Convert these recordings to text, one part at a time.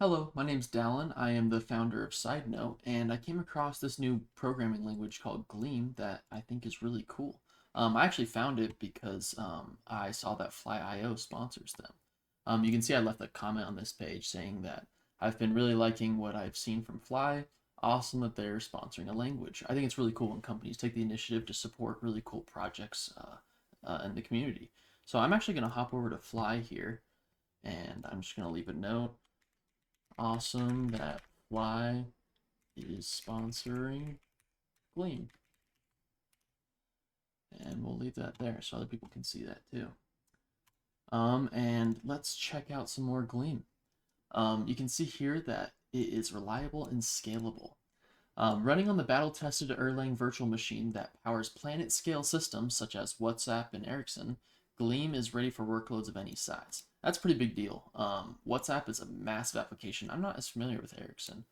Hello, my name's Dallin. I am the founder of SideNote, and I came across this new programming language called Gleam that I think is really cool. I actually found it because I saw that Fly.io sponsors them. You can see I left a comment on this page saying that I've been really liking what I've seen from Fly. Awesome that they're sponsoring a language. I think it's really cool when companies take the initiative to support really cool projects in the community. So I'm actually going to hop over to Fly here, and I'm just going to leave a note. Awesome that Fly is sponsoring Gleam. And we'll leave that there so other people can see that too. And let's check out some more Gleam. You can see here that it is reliable and scalable. Running on the battle-tested Erlang virtual machine that powers planet-scale systems such as WhatsApp and Ericsson, Gleam is ready for workloads of any size. That's a pretty big deal. WhatsApp is a massive application. I'm not as familiar with Ericsson.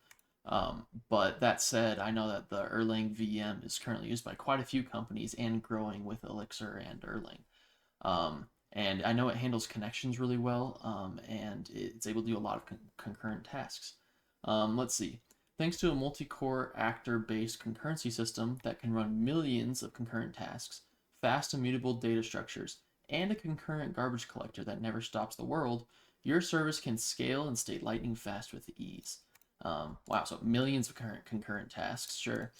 But that said, I know that the Erlang VM is currently used by quite a few companies and growing with Elixir and Erlang. And I know it handles connections really well, and it's able to do a lot of concurrent tasks. Let's see. Thanks to a multi-core actor-based concurrency system that can run millions of concurrent tasks, fast immutable data structures, and a concurrent garbage collector that never stops the world, your service can scale and stay lightning fast with ease. Wow, so millions of concurrent tasks, sure.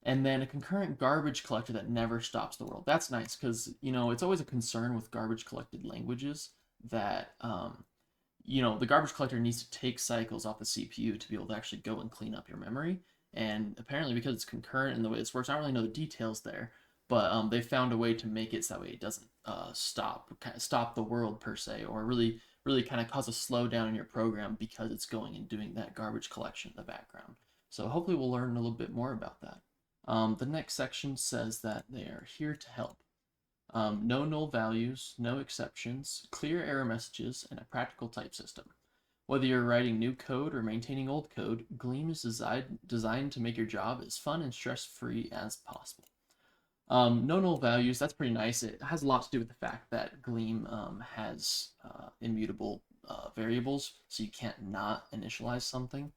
And then a concurrent garbage collector that never stops the world. That's nice because, it's always a concern with garbage collected languages that, the garbage collector needs to take cycles off the CPU to be able to actually go and clean up your memory. And apparently, because it's concurrent and the way this works, I don't really know the details there, but they found a way to make it so that way it doesn't stop the world per se, or really kind of cause a slowdown in your program because it's going and doing that garbage collection in the background. So hopefully we'll learn a little bit more about that. The next section says that they are here to help. No null values, no exceptions, clear error messages, and a practical type system. Whether you're writing new code or maintaining old code, Gleam is designed to make your job as fun and stress-free as possible. No null values, that's pretty nice. It has a lot to do with the fact that Gleam has immutable variables, so you can't not initialize something.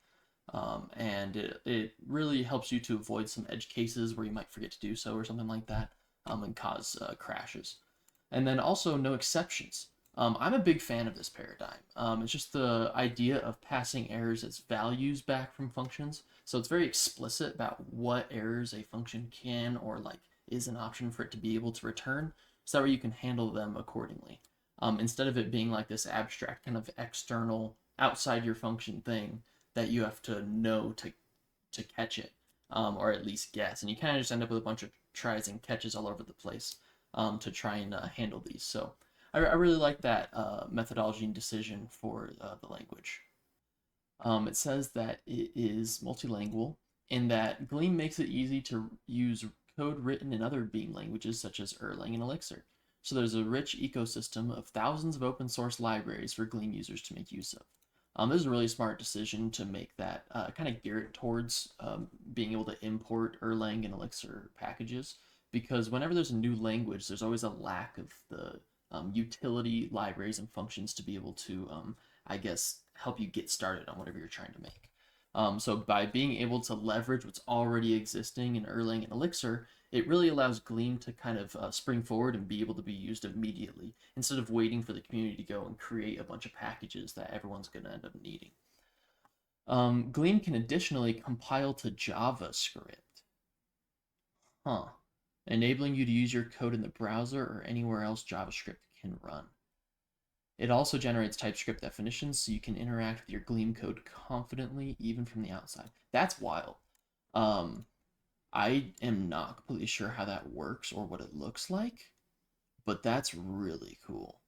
And it really helps you to avoid some edge cases where you might forget to do so or something like that, and cause crashes. And then also no exceptions. I'm a big fan of this paradigm. It's just the idea of passing errors as values back from functions. So it's very explicit about what errors a function can or is an option for it to be able to return, so that way you can handle them accordingly. Instead of it being like this abstract kind of external, outside your function thing that you have to know to catch it, or at least guess. And you kind of just end up with a bunch of tries and catches all over the place to try and handle these. So I really like that methodology and decision for the language. It says that it is multilingual and that Gleam makes it easy to use code written in other Beam languages such as Erlang and Elixir. So there's a rich ecosystem of thousands of open source libraries for Gleam users to make use of. This is a really smart decision to make that kind of geared towards being able to import Erlang and Elixir packages, because whenever there's a new language, there's always a lack of the utility libraries and functions to be able to, I guess, help you get started on whatever you're trying to make. So by being able to leverage what's already existing in Erlang and Elixir, it really allows Gleam to kind of spring forward and be able to be used immediately instead of waiting for the community to go and create a bunch of packages that everyone's going to end up needing. Gleam can additionally compile to JavaScript, enabling you to use your code in the browser or anywhere else JavaScript can run. It also generates TypeScript definitions so you can interact with your Gleam code confidently, even from the outside. That's wild. I am not completely sure how that works or what it looks like, but that's really cool.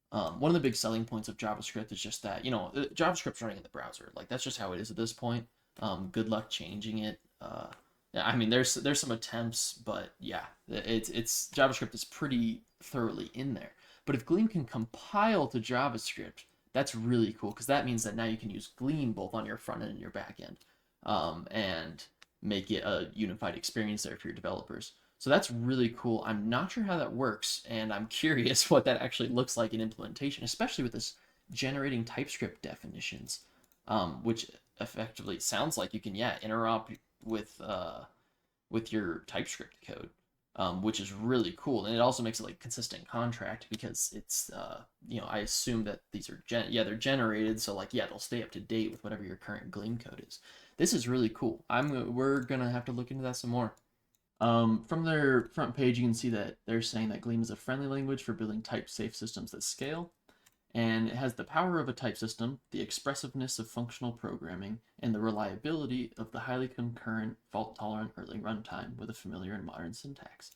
One of the big selling points of JavaScript is just that, JavaScript's running in the browser. Like, that's just how it is at this point. Good luck changing it. Yeah, I mean, there's some attempts, but yeah, it's JavaScript is pretty thoroughly in there. But if Gleam can compile to JavaScript, that's really cool because that means that now you can use Gleam both on your front end and your back end, and make it a unified experience there for your developers. So that's really cool. I'm not sure how that works, and I'm curious what that actually looks like in implementation, especially with this generating TypeScript definitions. which effectively sounds like you can, yeah, interop with your TypeScript code, which is really cool. And it also makes it like consistent contract because it's I assume that these are they're generated, so like yeah, they'll stay up to date with whatever your current Gleam code is. This is really cool. We're gonna have to look into that some more. From their front page, you can see that they're saying that Gleam is a friendly language for building type-safe systems that scale, and it has the power of a type system, the expressiveness of functional programming, and the reliability of the highly concurrent, fault-tolerant Erlang runtime with a familiar and modern syntax.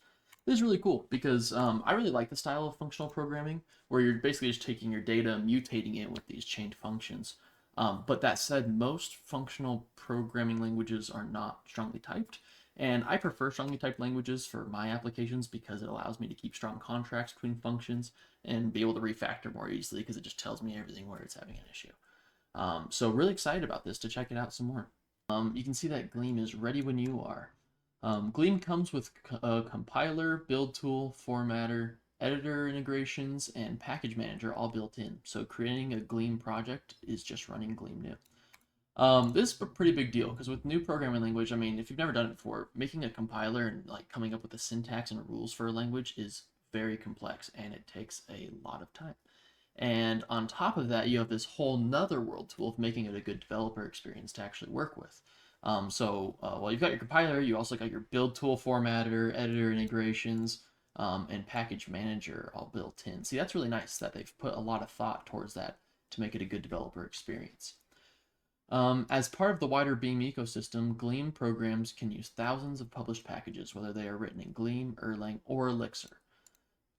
This is really cool because I really like the style of functional programming where you're basically just taking your data, mutating it with these chained functions. But that said, most functional programming languages are not strongly typed, and I prefer strongly typed languages for my applications because it allows me to keep strong contracts between functions and be able to refactor more easily because it just tells me everything where it's having an issue. So really excited about this to check it out some more. You can see that Gleam is ready when you are. Gleam comes with a compiler, build tool, formatter, editor integrations, and package manager all built in. So creating a Gleam project is just running Gleam new. This is a pretty big deal because with new programming language, I mean, if you've never done it before, making a compiler and like coming up with the syntax and rules for a language is very complex and it takes a lot of time. And on top of that, you have this whole nother world tool of making it a good developer experience to actually work with. While you've got your compiler, you also got your build tool formatter, editor integrations, and package manager all built in. See, that's really nice that they've put a lot of thought towards that to make it a good developer experience. As part of the wider Beam ecosystem, Gleam programs can use thousands of published packages, whether they are written in Gleam, Erlang, or Elixir.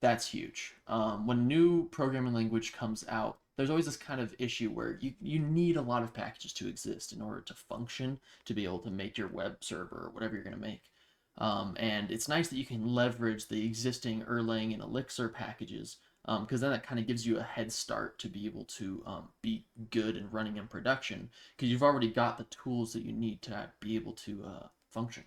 That's huge. When a new programming language comes out, there's always this kind of issue where you need a lot of packages to exist in order to function, to be able to make your web server or whatever you're going to make. And it's nice that you can leverage the existing Erlang and Elixir packages because then that kind of gives you a head start to be able to be good and running in production because you've already got the tools that you need to be able to function.